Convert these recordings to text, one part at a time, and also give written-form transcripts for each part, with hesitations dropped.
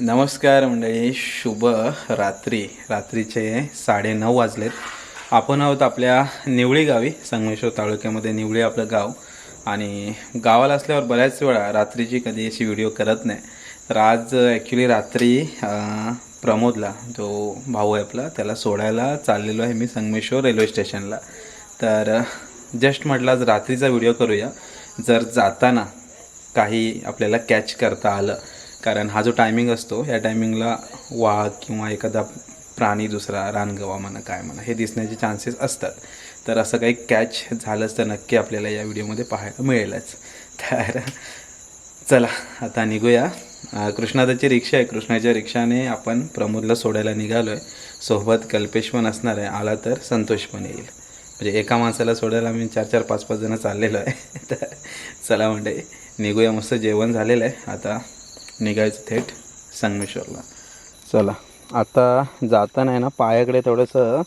नमस्कार मंडळी, शुभ रात्रीचे 9:30 वाजलेत. आपण आहोत आपल्या निवळी गावी. संगमेश्वर तालुक्यामध्ये निवळी आपलं गाव. आणि गावाला असल्यावर बऱ्याच वेळा रात्रीची कधी अशी व्हिडिओ करत नाही. तर आज ॲक्च्युली रात्री प्रमोदला, जो भाऊ आहे आपला, त्याला सोडायला चाललेलो आहे मी संगमेश्वर रेल्वे स्टेशनला. तर जस्ट म्हटलं आज रात्रीचा व्हिडिओ करूया, जर जाताना काही आपल्याला कॅच करता आलं. कारण हा जो टायमिंग असतो, या टायमिंगला वाघ किंवा एखादा प्राणी दुसरा, रानगवा म्हणा काय म्हणा, हे दिसण्याचे चान्सेस असतात. तर असं काही कॅच झालंच तर नक्की आपल्याला या व्हिडिओमध्ये पाहायला मिळेलच. तर चला आता निघूया. कृष्णादाची रिक्षा आहे. कृष्णाच्या रिक्षाने आपण प्रमोदला सोडायला निघालो आहे. सोबत कल्पेश पण असणार आहे, आला तर संतोष पण येईल. म्हणजे एका माणसाला सोडायला आम्ही 4-4, 5-5 जण चाललेलो आहे. तर चला म्हणजे निघूया. मस्त जेवण झालेलं आहे. आता निघायचं थेट संगमेश्वरला. चला आता जाताना आहे ना, पायाकडे थोडंसं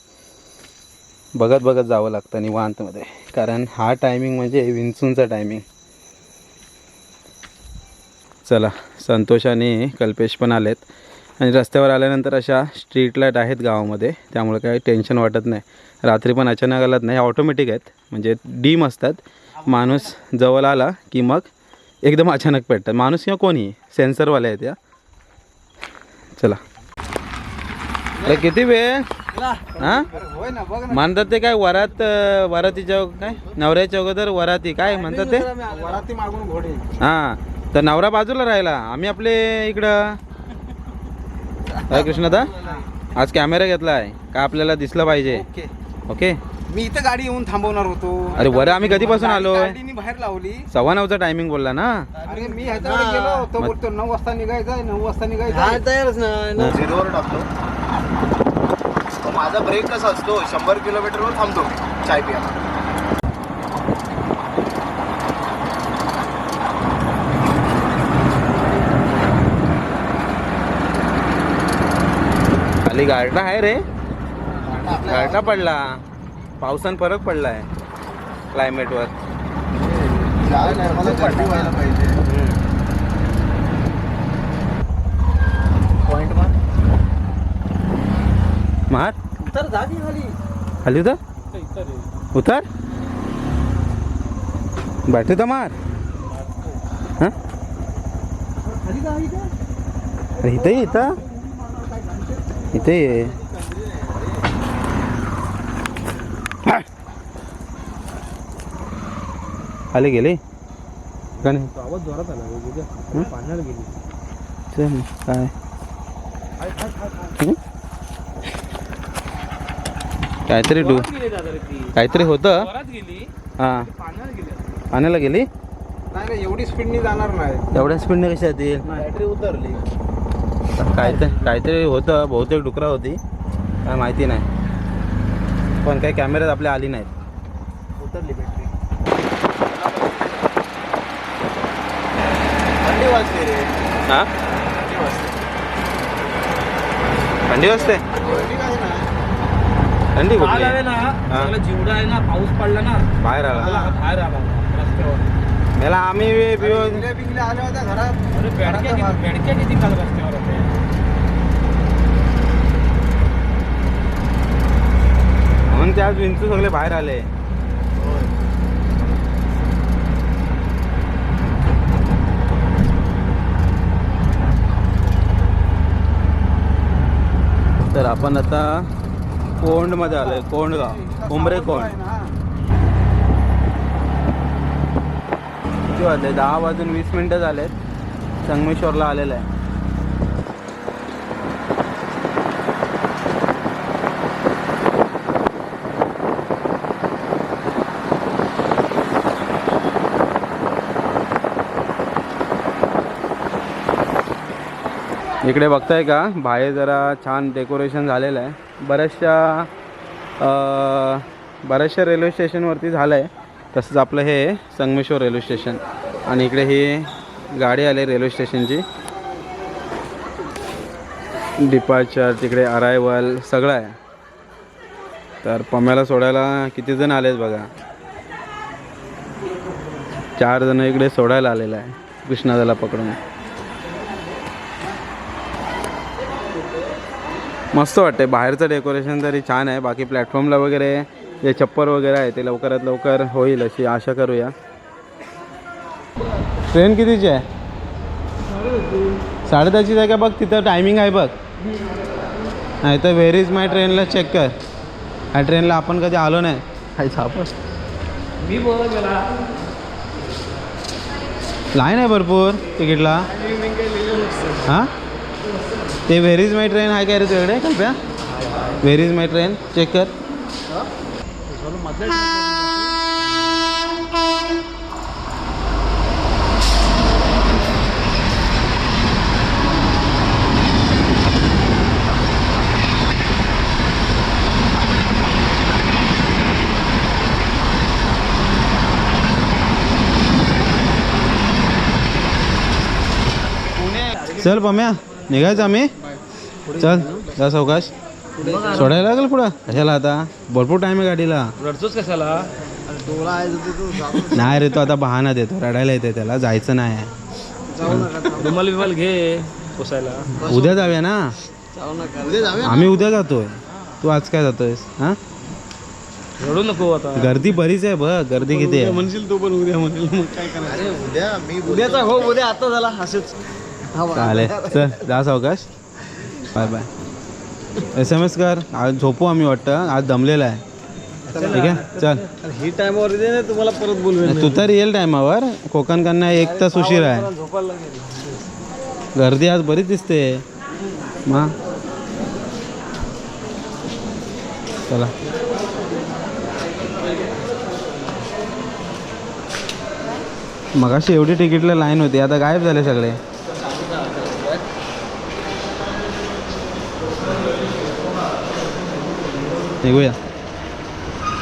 बघत जावं लागतं निवांतमध्ये. कारण हा टायमिंग म्हणजे विंचूंचा टायमिंग. चला, संतोष आणि कल्पेश पण आलेत. आणि रस्त्यावर आल्यानंतर अशा स्ट्रीट लाईट आहेत गावामध्ये, त्यामुळे काही टेन्शन वाटत नाही. रात्री पण अचानक आलात नाही, ऑटोमॅटिक आहेत, म्हणजे डीम असतात. माणूस जवळ आला की मग एकदम अचानक पेटतात. माणूस किंवा कोणी, सेन्सरवाले आहेत या. चला, किती वेळ हां म्हणतात ते काय, वरातीच्या काय नवऱ्याच्या अगोदर वराती काय म्हणतात ते, वराती मागून घोडे. हां. तर नवरा बाजूला राहिला, आम्ही आपले इकडं. काय कृष्णदा, आज कॅमेरा घेतला आहे का, आपल्याला दिसलं पाहिजे. ओके. मी इथं गाडी येऊन थांबवणार होतो. अरे वर आम्ही कधीपासून आलो, गाडीनी बाहेर लावली. 9:15चा टायमिंग बोलला ना. अरे मी ह्याच्याकडे गेलो होतो, बोलतो 9 वाजता निघायचं आहे, 9 वाजता निघायचं. तयारच ना. झिरोवर टाकतो. माझा ब्रेक कसा असतो, 100 किलोमीटरवर थांबतो चाय प्यायला. खाली गारठा आहे रे, गारठा पडला. पावसानं फरक पडला आहे क्लायमेटवर. व्हायला पाहिजे. पॉइंट मार उतर जागी खाली. खाली उतर बॅटरी तर मार. हां, खाली जागी का? अरे इथं ये. खाली गेली का नाही? आवाज जोरात आला, पाण्याला गेली. चल काय काहीतरी काहीतरी होतं. हां, पाण्याला गेली. नाही एवढी स्पीडनी जाणार नाही. एवढ्या स्पीडने कशी येतील? बॅटरी उतरली. काहीतरी होतं, बहुतेक डुकरा होती, काय माहिती नाही. पण काही कॅमेऱ्यात आपल्या आली नाहीत. उतरली बॅटरी. थंडी वाजते रे. हां, थंडी वाजते. थंडी कुठली? जेवढा आहे ना, पाऊस पडला ना, बाहेर आला. बाहेर आला रस्त्यावर. मला आम्ही बिंगले आल्या होत्या घरात. अरे बेडक्या किती काल रस्त्यावर होते. म्हणून ते आज विंचू सगळे बाहेर आले. तर आपण आता कोंडमध्ये आलोय. कोंडगाव, उमरे कोंड. किती वाजले? 10:20 झालेत. संगमेश्वरला आलेलं आहे. इकडे बघताय का, बाहेर जरा छान डेकोरेशन झालेलं आहे. बऱ्याचशा रेल्वे स्टेशनवरती झालं आहे तसंच आपलं हे संगमेश्वर रेल्वे स्टेशन. आणि इकडे ही गाडी आली रेल्वे स्टेशनची. डिपार्चर, तिकडे अरायवल सगळं आहे. तर पम्याला सोडायला किती जण आलेत बघा. 4 जण इकडे सोडायला आलेलं आहे कृष्णादाला पकडून. मस्त वाटते. बाहेरचं डेकोरेशन तरी छान आहे. बाकी प्लॅटफॉर्मला वगैरे जे छप्पर वगैरे आहे ते लवकरात लवकर होईल अशी आशा करूया. ट्रेन कितीची आहे? 10:30ची आहे का बघ, तिथं टायमिंग आहे बघ. नाही तर व्हेर इज माय ट्रेनला चेक कर. ह्या ट्रेनला आपण कधी आलो नाही. काही सापस मी बोलत गेला लाईन आहे भरपूर तिकीटला. हां ते व्हेर इज माय ट्रेन आहे काय रे तुझ्याकडे कल्प्या? Where is my train check कर. चल पम्या निघायचं आम्ही. चल जा सावकाश. सोडायला लागेल पुढं कशाला आता? भरपूर टाईम आहे गाडीला. रडतोच कशाला? डोळा आहे नाही रे तो आता बहाना देतो. रडायला येते त्याला. जायचं नाही आहे. रुमाल बिमाल घे पोसायला. उद्या जाऊया ना. उद्या जाऊया. आम्ही उद्या जातोय. तू आज काय जातोयस? हां रडू नको आता. गर्दी बरीच आहे बघ. गर्दी किती आहे म्हणशील तो पण उद्या म्हणेल मग काय करणार? अरे उद्या मी उद्याचा हो उद्या आता झाला असंच. चालेल. चल जा सावकाश. Bye bye. SMS कर. आज झोपू आम्ही वाटतं. आज दमलेला आहे. ठीक आहे चल. ही टायमावर दे ना तुम्हाला परत बोलवेल. तू तर येईल टायमावर. कोकणकडनं 1 तास उशीर आहे. झोपायला लागेल. गर्दी आज बरीच दिसते. मग चला. मगाशी एवढी तिकीटला लाईन होती. आता गायब झाले सगळे. निघूया.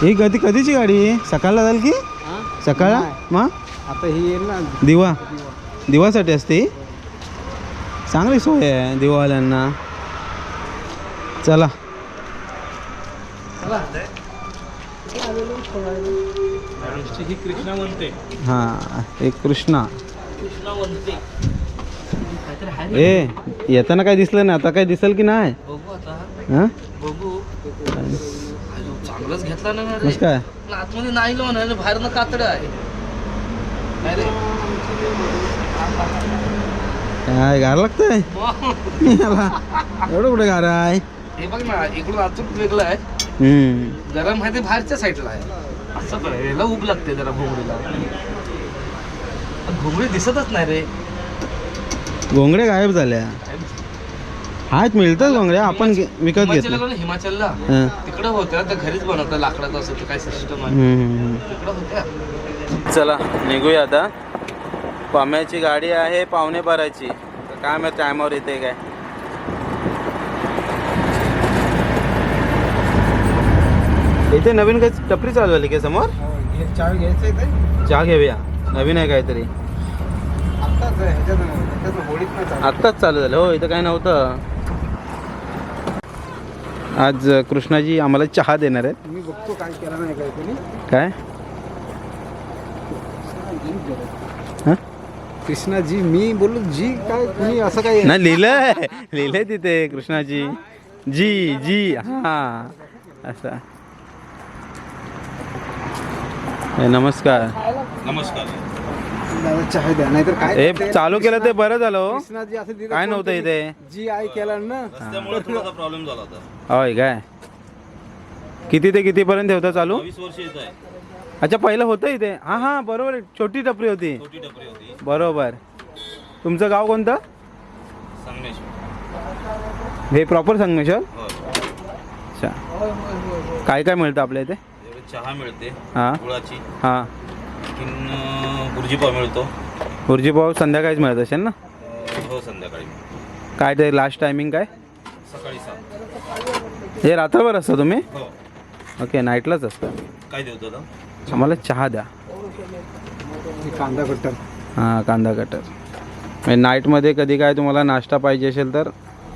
ही कधीची गाडी? सकाळला जाईल की सकाळला? मग आता ही येईल ना दिवा. दिवासाठी असते. चांगली सोय आहे दिवावाल्यांना. चला. ही कृष्णा म्हणते. हां एक कृष्णा. कृष्णा म्हणते. ए येताना काय दिसलं ना? आता काय दिसेल की नाही? बघू आता. हां बघू. चांगलंच घेतला ना मस्त काय? आतमध्ये नाही म्हणा बाहेरनं कातड आहे. काय गार लागतंय एवढं कुठे गार आहे? हे बघ ना इकडून आतून वेगळं आहे. गरम आहे ते बाहेरच्या साईडला आहे. असं याला उब लागते जरा घोंगडीला. घोंगडी दिसतच नाही रे. घोंगड्या गायब झाल्या. हाच मिळतात घोंगड्या. आपण विकत घेतो. हिमाचलला हां. तिकडं होत्या त्या घरीच बनवतात लाकडाचं असं काय सिस्टम आहे तिकडं होत्या. चला निघूया आता. पम्याची गाडी आहे 11:15ची. काय माहिती टायमावर येते काय. इथे नवीन काही टपरी चालू झाली काय समोर? चहा घ्यायचं इथे. चहा घेऊया. नवीन आहे काहीतरी. आत्ताच चालू झालं. हो इथं काय नव्हतं. आज कृष्णाजी आम्हाला चहा देणार आहेत. मी बघतो काय केला नाही काय कोणी. काय हां कृष्णाजी मी बोललो जी काय तुम्ही असं काय नाही लिहिलंय तिथे कृष्णाजी जी जी. हां असं. नमस्कार. चहा द्या नाहीतर काय. हे चालू केलं ते बरं झालं हो. कृष्णाजी असं दिलं काय नव्हतं इथे. जी आई केला ना. त्यामुळे थोडासा प्रॉब्लेम झाला होता. होय काय? किती ते कितीपर्यंत ठेवता चालू? 20 वर्ष येत आहे. अच्छा पहिलं होतं इथे. हां हां बरोबर आहे. छोटी टपरी होती. छोटी टपरी होती. बरोबर. तुमचं गाव कोणतं? संगमेश्वर. हे प्रॉपर संगमेश्वर. हो. अच्छा. काय काय मिळतं आपल्या इथे? चहा मिळते हां गुळाची. हां. बुर्जी पाव मिळतो. भुर्जी पाव संध्याकाळीच मिळत असेल ना? हो संध्याकाळी. काय ते लास्ट टायमिंग काय? सकाळी 7. हे रात्रभर असतं तुम्ही? हो. ओके नाईटलाच असतं. काय देऊ दादा? आम्हाला चहा द्या. कांदा कट्टर. हां कांदा कटर. म्हणजे नाईटमध्ये कधी काय तुम्हाला नाश्ता पाहिजे असेल तर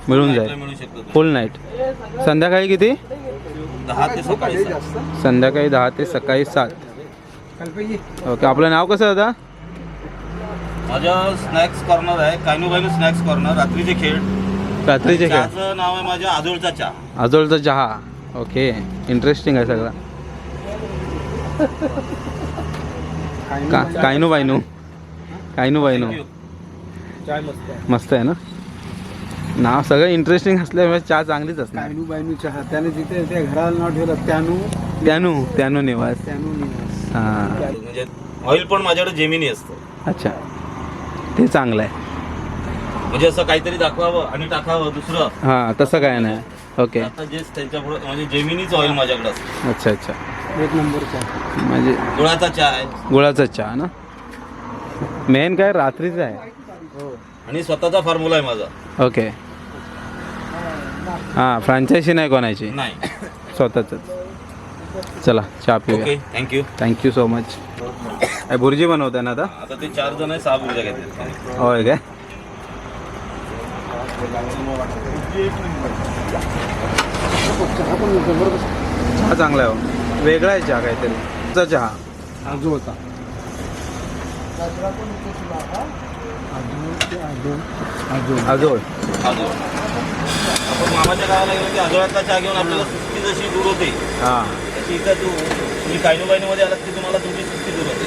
मिळून जाईल. मिळू शकतो. फुल नाईट. संध्याकाळी किती? 10 ते सकाळी 7. संध्याकाळी 10 ते सकाळी 7. ओके आपलं नाव कसं दादा? माझ्या स्नॅक्स कॉर्नर आहे. कायनू स्नॅक्स कॉर्नर. रात्रीचे खेळ रात्रीचे काय चहाचं नाव आहे माझ्या आजोळचा चहा. आजोळचा चहा. ओके, इंटरेस्टिंग आहे सगळं. कायनू बायनू मस्त आहे ना नाव. सगळं इंटरेस्टिंग असल्यामुळे चहा चांगलीच असणार. कायनू बायनू चहा त्याने जिथे त्या घराला नाव ठेवलं त्यानू निवास. हां, म्हणजे ऑइल पण माझ्याकडे जेमिनी असतं. अच्छा, ते चांगलं आहे. म्हणजे असं काहीतरी दाखवावं आणि टाकावं दुसरं. हां, तसं काय नाही. ओके, आता जे त्यांच्यापुढे म्हणजे जेमिनीच ऑइल माझ्याकडे असतं. अच्छा अच्छा. एक नंबर चहा. म्हणजे गुळाचा चहा आहे गुळाचा चहा ना. मेन काय रात्रीचं आहे. आणि स्वतःचा फॉर्म्युला आहे माझा. ओके, हां, फ्रँचायसी नाही कोणाची, नाही. स्वतःच. चला चहा ओके, पिऊया. Thank you. Thank you so much. Bhurji बनवताय ना आता? आता ते 4 जण आहे, 6 बुर्जा घेतले. होय काय? चहा चांगला आहे हो. वेगळा आहे चहा काहीतरी. चा चहा आजो होता. आजोळ. आजोळ. आपण मामाच्या गावाला गेलो की आजोळातला चहा घेऊन आपल्याला सुस्ती जशी दूर होते हां, तशी इथं तुम्ही कायनोबाईनमध्ये आलात की तुम्हाला तुमची सुस्ती दूर होते.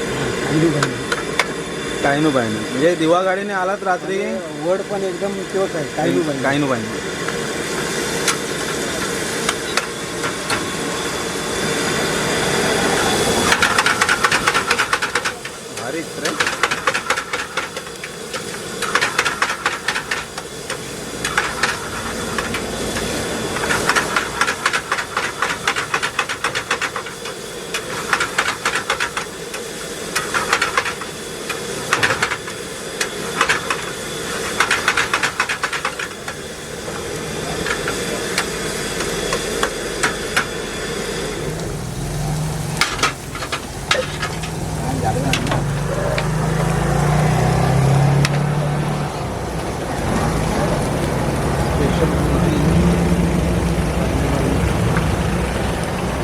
कायनू बायनू म्हणजे दिवा गाडीने आलात रात्री. वड पण एकदम तोच आहे कायनू बायनू. कायनू बायनू. भारीच रे.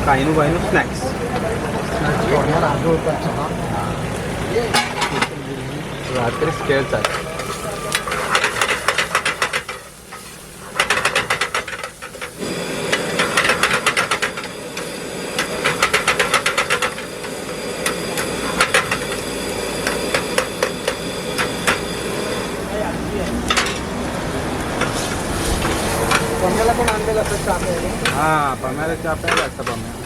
कायनू बायनू स्नॅक्स. आजो होता चहा. रात्री स्केअर चालू. पम्याला पण आणलेलं असं चहा प्यायला. हां, पम्याला चहा प्यायला असतं. पम्या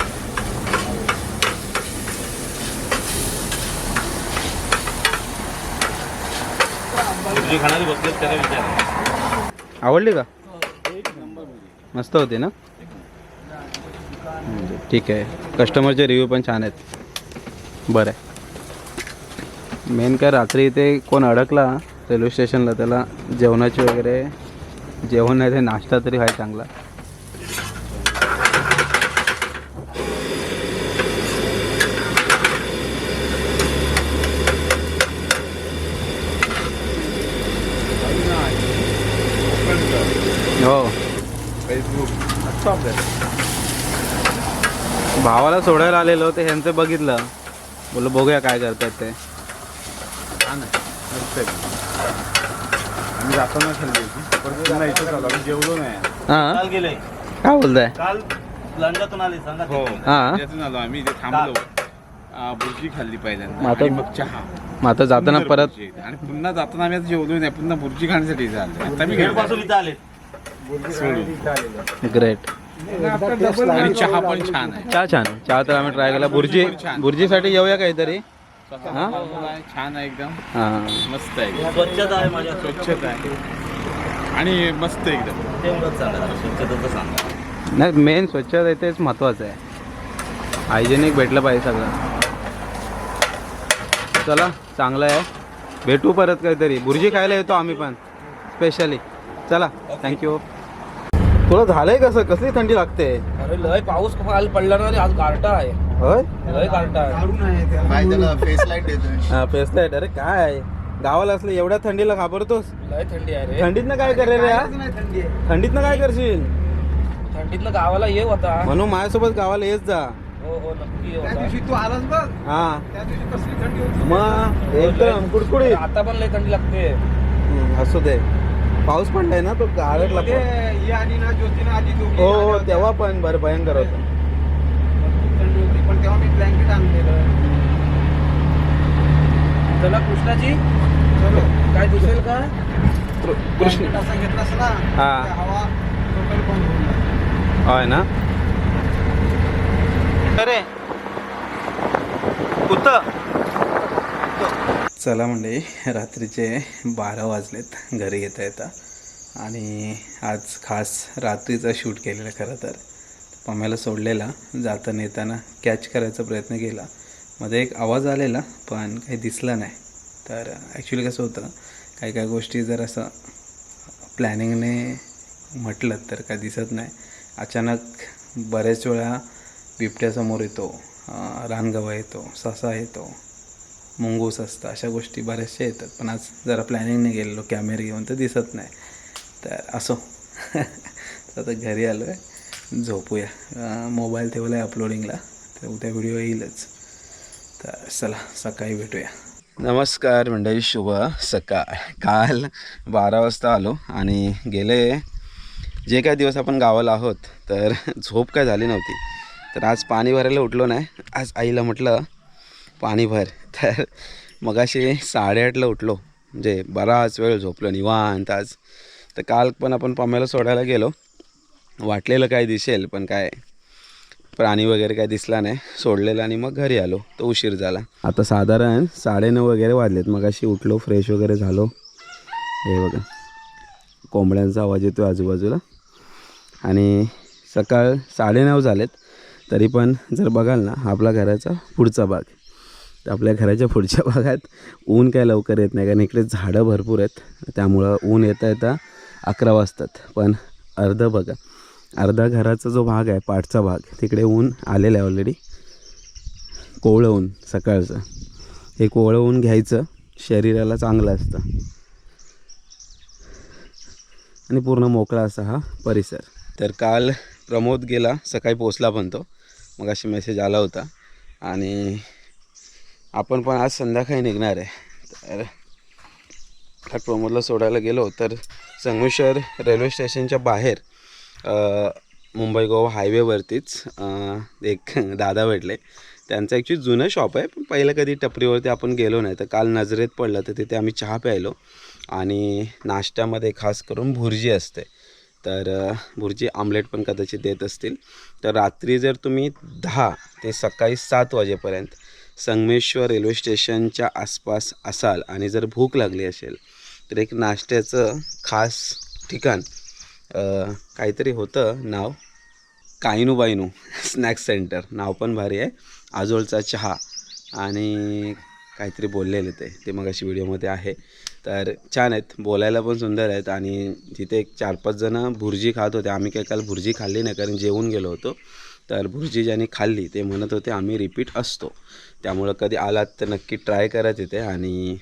बुर्जी खाणारी बसलेत त्याला विचारा. आवडली का? मस्त होती ना. ठीक आहे, कस्टमरचे रिव्ह्यू पण छान आहेत. बरं आहे. मेन काय रात्री इथे कोण अडकला रेल्वे स्टेशनला त्याला जेवणाची वगैरे जेवण नाही ते नाश्ता तरी आहे चांगला. हो, भावाला सोडायला आलेलो ते ह्यांचं बघितलं, बोललो बघूया काय करतात ते. आम्ही जाताना खाल्ली होती परत पुन्हा इथं चालू आम्ही जेवलो नाही. हां, काल गेले, काय बोलताय? काल लांजातून आले सांगा. हो, हां, इथून आलो आम्ही. इथे थांबलो, बुर्जी खाल्ली पहिल्यांदा मग आता- आणि मग चहा. मग आता जाताना सुंदर परत बुर्जी. आणि पुन्हा जाताना आम्ही आता जेवलो नाही, पुन्हा बुर्जी खाण्यासाठी इथे आलो. आता मी गेटपासून इथं आले. ग्रेट. आणि चहा पण छान आहे. चहा छान. चहा तर आम्ही ट्राय केला. बुर्जीसाठी येऊया काहीतरी. हां छान आहे एकदम. हां, मस्त आहे. स्वच्छता आहे माझ्या. स्वच्छता आहे आणि मस्त एकदम. तेवढंच सांगा, स्वच्छतेचं सांगा. नाही, मेन स्वच्छता आहे तेच महत्त्वाचं आहे. हायजेनिक भेटलं पाहिजे सगळं. चला, चांगलं आहे. भेटू परत कधीतरी. बुर्जी खायला येतो आम्ही पण स्पेशली. चला, थँक्यू. तुला झालंय कसं? कसली थंडी लागते? अरे लय पाऊस काल पडला ना रे, आज गारठा आहे. होय, लय गारठा आहे. काय त्याला फेस लाईट देतोय. हां, पेसलाय. अरे काय गावाला असलं एवढ्या थंडीला घाबरतोस? लय थंडी आहे रे. थंडीतनं काय करेल रे? थंडीतनं काय करशील? थंडीतनं गावाला ये होता. म्हणून माझ्यासोबत गावाला येत जा. हो हो, नक्की ये त्या होता. दिवशी तू आलास बघ, हां, त्या दिवशी कसली थंडी होती. मग एकदम कुडकुडीत. आता पण लय थंडी लागते. असू दे. पाऊस पडलाय ना तो गारटला मध्ये ही आणि ना ज्योतीना आधी दोघी हो आल्या हो होत्या. तेव्हा पण बरं भयंकर होतं. थंडी होती, पण तेव्हा मी ब्लँकेट आणलेलं. चला कृष्णाजी चलो काय दिसेल का कृष्ण ब्लँकेट असा घेतलास ना हा. ते हवा टोटल बंद होऊन जाते. होय ना. अरे कुठं चला म्हणजे रात्रीचे 12 वाजलेत घरी येता येता आणि आज खास रात्रीचा शूट केलेला. खरं तर पम्याला सोडलेला जाताना येताना कॅच करायचा प्रयत्न केला. मध्ये एक आवाज आलेला पण काही दिसला नाही. तर ॲक्च्युली कसं होतं काही काही गोष्टी जर असं प्लॅनिंगने म्हटलं तर काय दिसत नाही. अचानक बरेच वेळा बिबट्यासमोर येतो, रानगवा येतो, ससा येतो, मुंगूस असतं, अशा गोष्टी बऱ्याचशा येतात. पण आज जरा प्लॅनिंगने गेलेलो कॅमेरे घेऊन तर दिसत नाही. तर असो तर आता घरी आलो आहे, झोपूया. मोबाईल ठेवला आहे अपलोडिंगला, तर उद्या व्हिडिओ येईलच. तर चला सकाळी भेटूया. नमस्कार मंडळी, शुभ सकाळ. काल 12 वाजता आलो आणि गेले जे काही दिवस आपण गावाला आहोत तर झोप काय झाली नव्हती. तर आज पाणी भरायला उठलो नाही. आज आईला म्हटलं पाणी भर, तर मगाशी 8:30ला उठलो, म्हणजे बराच वेळ झोपलो निवांत आज. तर काल पण आपण पम्याला सोडायला गेलो, वाटलेलं काय दिसेल पण काय प्राणी वगैरे काय दिसला नाही, सोडलेलं आणि मग घरी आलो. तो उशीर झाला. आता साधारण 9:30 वगैरे वाजलेत. मगाशी उठलो, फ्रेश वगैरे झालो. हे बघा कोंबड्यांचा आवाज येतो आजूबाजूला आणि सकाळ 9:30 झालेत. तरी पण जर बघाल ना आपला घराचा पुढचा भाग, तर आपल्या घराच्या पुढच्या भागात ऊन काय लवकर येत नाही, कारण इकडे झाडं भरपूर आहेत. त्यामुळं ऊन येता येता 11 वाजतात. पण अर्धा घराचा जो भाग आहे, पाठचा भाग, तिकडे ऊन आलेलं आहे ऑलरेडी. कोवळं ऊन सकाळचं, हे कोवळं ऊन घ्यायचं, शरीराला चांगलं असतं. आणि पूर्ण मोकळा असा हा परिसर. तर काल प्रमोद गेला, सकाळी पोचला पण तो, मग अशी मेसेज आला होता. आणि आपण पण आज संध्याकाळी निघणार आहे. तर प्रमोदला सोडायला गेलो तर संगमेश्वर रेल्वे स्टेशनच्या बाहेर मुंबई गोवा हायवेवरतीच एक दादा भेटले. त्यांचं ॲक्च्युली जुनं शॉप आहे, पण पहिलं कधी टपरीवरती आपण गेलो नाही. तर काल नजरेत पडलं तर तिथे आम्ही चहा प्यायलो आणि नाश्त्यामध्ये खास करून भुर्जी असते. तर भुर्जी आमलेट पण कदाचित देत असतील. तर रात्री जर तुम्ही 10 ते सकाळी 7 वाजेपर्यंत संगमेश्वर रेल्वे स्टेशनच्या आसपास असाल आणि जर भूक लागली असेल तर एक नाश्त्याचं खास ठिकाण, काहीतरी होतं नाव, कायनू स्नॅक्स सेंटर, नाव पण भारी आहे. आजोळचा चहा आणि काहीतरी बोललेले ते मग अशी व्हिडिओमध्ये आहे. तर छान आहेत, बोलायला पण सुंदर आहेत. आणि तिथे एक 4-5 जणं भुर्जी खात होते. आम्ही काही काल भुर्जी खाल्ली नाही, कारण जेवून गेलो होतो. तर भुर्जी ज्यांनी खाल्ली ते म्हणत होते आम्ही रिपीट असतो. त्यामुळं कधी आलात तर नक्की ट्राय करा तिथे आणि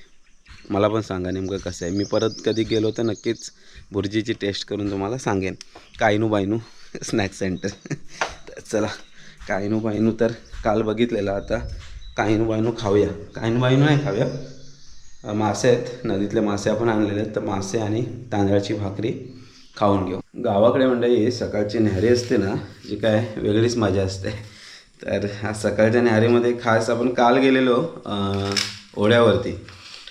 मला पण सांगा नेमकं कसं आहे. मी परत कधी गेलो तर नक्कीच भुर्जीची टेस्ट करून तुम्हाला सांगेन. कायनू स्नॅक्स सेंटर. तर चला कायनू तर काल बघितलेलं, आता कायनू खाऊया. कायनू नाही खाऊया, मासे आहेत, नदीतले मासे आपण आणलेले आहेत. तर मासे आणि तांदळाची भाकरी खाऊन घेऊ. गावाकडे म्हणजे सकाळची न्याहारी असते ना, जी काय वेगळीच मजा असते. तर आज सकाळच्या न्याहारीमध्ये खास आपण काल गेलेलो ओढ्यावरती,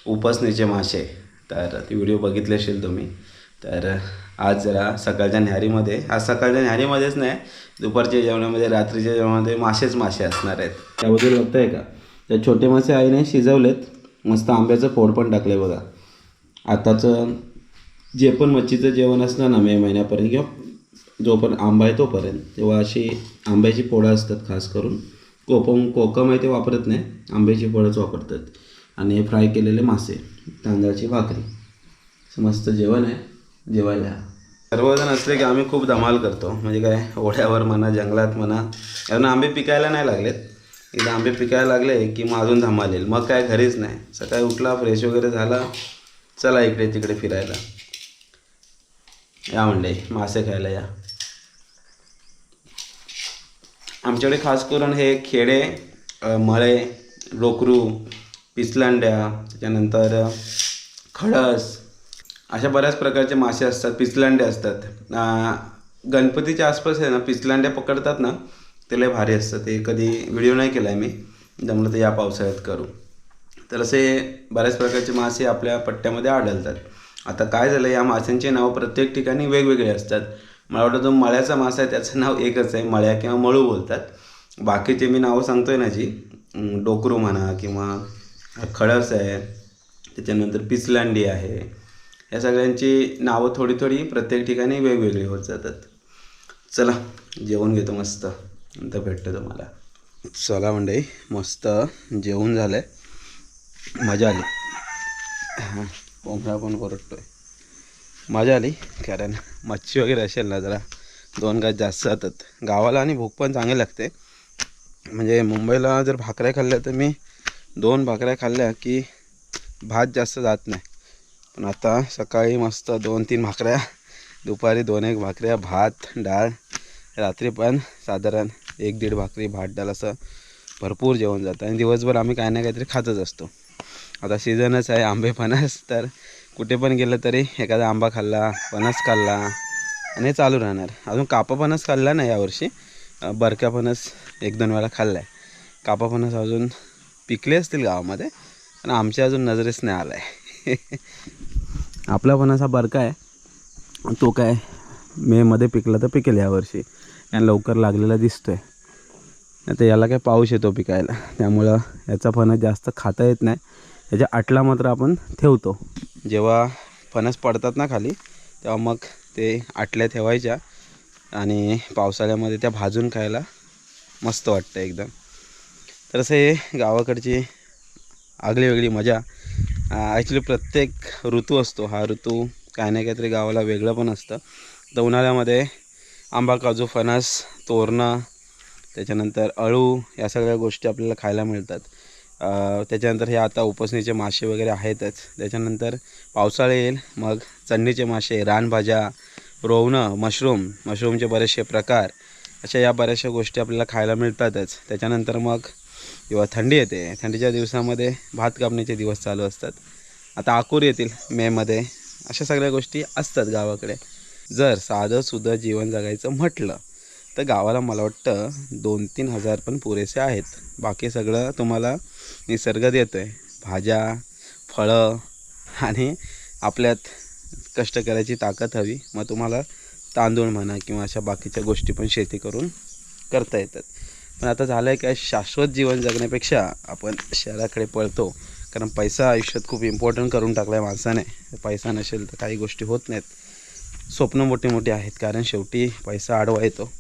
उपासणीचे मासे. तर ती व्हिडिओ बघितली असेल तुम्ही. तर आज जरा सकाळच्या न्याहारीमध्ये, आज सकाळच्या न्याहारीमध्येच नाही, दुपारच्या जेवणामध्ये, रात्रीच्या जेवणामध्ये मासे असणार आहेत. त्याबद्दल बघताय का, त्या छोटे मासे आईने शिजवलेत, मस्त आंब्याचं फोड पण टाकलं आहे बघा. आताचं जे पण मच्छीचं जेवण असतं ना मे महिन्यापर्यंत किंवा जोपर्यंत आंबा आहे तोपर्यंत, तेव्हा अशी आंब्याची फोडं असतात. खास करून कोकम आहे ते वापरत नाही, आंब्याची फोडंच वापरतात. आणि हे फ्राय केलेले मासे, तांदळाची भाकरी, मस्त जेवण आहे. जेवायला सर्वजण असले की आम्ही खूप धमाल करतो. म्हणजे काय, ओढ्यावर म्हणा, जंगलात म्हणा, कारण आंबे पिकायला नाही लागलेत. एकदा आंबे पिकायला लागले की मग अजून धमाल येईल. मग काय घरीच नाही, सकाळी उठला, फ्रेश वगैरे झाला, चला इकडे तिकडे फिरायला या. म्हणले मासे खायला या. आमच्याकडे खास करून हे खेडे, मळे, लोकरू, पिसलांड्या, त्याच्यानंतर खडस अशा बऱ्याच प्रकारचे मासे असतात, पिचलांडे असतात. गणपतीच्या आसपास आहे ना पिचलांडे पकडतात ना, ते लय भारी असतं. ते कधी व्हिडिओ नाही केला आहे मी, जमलं तर या पावसाळ्यात करू. तर असे बऱ्याच प्रकारचे मासे आपल्या पट्ट्यामध्ये आढळतात. आता काय झालं, या माशांचे नाव प्रत्येक ठिकाणी वेगवेगळे असतात. मला वाटतं जो मळ्याचा मासा आहे त्याचं नाव एकच आहे, मळ्या किंवा मळू बोलतात. बाकीचे मी नावं सांगतो आहे ना जी, डोकरू म्हणा किंवा खळस आहे, त्याच्यानंतर पिचलांडी आहे, या सगळ्यांची नावं थोडी थोडी प्रत्येक ठिकाणी वेगवेगळी होत जातात. चला जेवण घेतो मस्त, नंतर भेटतो तुम्हाला. चला मंडळी, मस्त जेवण झालं आहे, मजा आली. हां, कोंबडा पण ओरडतोय. मजा आली, कारण मच्छी वगैरे असेल ना जरा 2 घास जास्त जातात गावाला, आणि भूक पण चांगली लागते. म्हणजे मुंबईला जर भाकऱ्या खाल्ल्या तर मी 2 भाकऱ्या खाल्ल्या की भात जास्त जात नाही. पण आता सकाळी मस्त 2-3 भाकऱ्या, दुपारी 2-1 भाकऱ्या, भात डाळ, रात्री पण साधारण 1-1.5 भाकरी भात डाळ, असं भरपूर जेवण जातं. आणि दिवसभर आम्ही काही ना काहीतरी खातच असतो. आता सीझनच आहे आंबे फणस, तर कुठे पण गेलं तरी एखादा आंबा खाल्ला, फणस खाल्ला, आणि हे चालू राहणार. अजून कापा फणस खाल्ला नाही यावर्षी, बरक्या फणस 1-2 वेळा खाल्ला आहे. कापा फणस अजून पिकले असतील गावामध्ये, पण आमच्या अजून नजरेच नाही आला आहे. आपला फणस हा बरका आहे, तो काय मेमध्ये पिकला तर पिकेल यावर्षी, आणि लवकर लागलेला दिसतो आहे. आता याला काय पाऊस येतो पिकायला, त्यामुळं याचा फणस जास्त खाता येत नाही. याच्या आटला मात्र आपण ठेवतो. जेव्हा फणस पडतात ना खाली, तेव्हा मग ते आटल्या ठेवायच्या, आणि पावसाळ्यामध्ये त्या भाजून खायला मस्त वाटतं एकदम. तर असं हे गावाकडची आगळी वेगळी मजा. ॲक्च्युली प्रत्येक ऋतू असतो, हा ऋतू काही ना काहीतरी गावाला वेगळं पण असतं. तर उन्हाळ्यामध्ये आंबा, काजू, फणस, तोरणं, त्याच्यानंतर अळू, या सगळ्या गोष्टी आपल्याला खायला मिळतात. त्याच्यानंतर हे आता उपसणीचे मासे वगैरे आहेतच. त्याच्यानंतर पावसाळा येईल, मग चंडीचे मासे, रानभाज्या, रोवणं, मशरूमचे बरेचसे प्रकार, अशा या बऱ्याचशा गोष्टी आपल्याला खायला मिळतातच. त्याच्यानंतर मग जेव्हा थंडी येते, थंडीच्या दिवसामध्ये भात कापणीचे दिवस चालू असतात. आता आकूर येतील मेमध्ये, अशा सगळ्या गोष्टी असतात गावाकडे. जर साधंसुद्धा जीवन जगायचं म्हटलं तर गावाला मला वाटतं 2-3 हजार पण पुरेसे आहेत. बाकी सगळं तुम्हाला निसर्ग देतो आहे. भाज्या, फळं, आणि आपल्यात कष्ट करायची ताकद हवी. मग तुम्हाला तांदूळ म्हणा किंवा अशा बाकीच्या गोष्टी पण शेती करून करता येतात. पण आता झालं आहे काय, शाश्वत जीवन जगण्यापेक्षा आपण शहराकडे पळतो, कारण पैसा आयुष्यात खूप इम्पॉर्टंट करून टाकला आहे माणसाने. पैसा नसेल तर काही गोष्टी होत नाहीत. स्वप्न मोठी मोठी आहेत, कारण शेवटी पैसा आडवा येतो.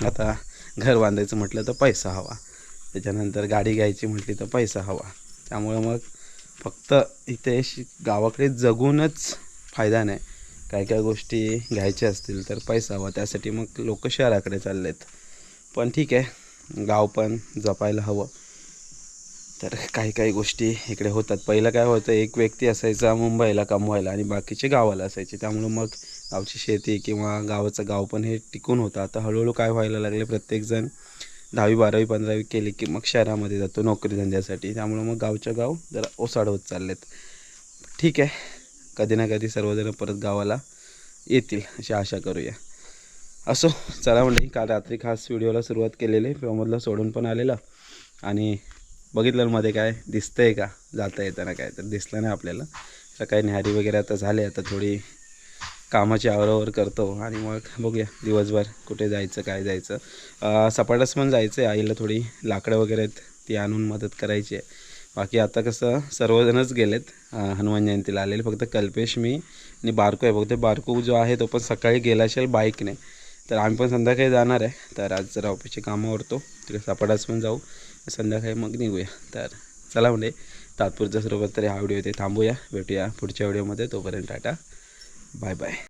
आता घर बांधायचं म्हटलं तर पैसा हवा, त्याच्यानंतर गाडी घ्यायची म्हटली तर पैसा हवा. त्यामुळं मग फक्त इथे गावाकडे जगूनच फायदा नाही. काही काही गोष्टी घ्यायच्या असतील तर पैसा हवा, त्यासाठी मग लोक शहराकडे चाललेत. पण ठीक आहे, गाव पण जपायला हवं. तर काही काही गोष्टी इकडे होतात. पहिलं काय होतं, एक व्यक्ती असायचा मुंबईला कमवायला आणि बाकीचे गावाला असायचे, त्यामुळं मग गावची शेती किंवा गावाचं गाव पण हे टिकून होतं. आता हळूहळू काय व्हायला लागले, प्रत्येकजण 10वी 12वी 15वी केली की मग शहरामध्ये जातो नोकरी धंद्यासाठी. त्यामुळं मग गावच्या गाव जरा ओसाड होत चाललेत. ठीक आहे, कधी ना कधी सर्वजण परत गावाला येतील अशी आशा करूया. असो, चला म्हणजे काल रात्री खास व्हिडिओला सुरुवात केलेली, प्रमोदला सोडून पण आलेलं, आणि बघितलं मध्ये काय दिसतंय का जाता येताना, काय तर दिसलं नाही आपल्याला. सकाळी न्याहारी वगैरे आता झाले, आता थोडी कामाची आवरावर करतो, आणि मग बघूया दिवसभर कुठे जायचं, काय जायचं. सपाटास पण जायचं आहे, आईला थोडी लाकडं वगैरे आहेत ती आणून मदत करायची आहे. बाकी आता कसं सर्वजणच गेलेत हनुमान जयंतीला आलेले, फक्त कल्पेश, मी आणि बारको आहे. बघते बारको जो आहे तो पण सकाळी गेला असेल बाईकने, तर आम्ही पण संध्याकाळी जाणार आहे. तर आज जरा ऑफिसची कामं आवरतो, तिकडे सपाटास पण जाऊ, संध्याकाळी मग निघूया. तर चला म्हणजे तात्पुरत्या स्वरूपात तरी हा व्हिडिओ इथे थांबूया. भेटूया पुढच्या व्हिडिओमध्ये. तोपर्यंत टाटा, बाय बाय.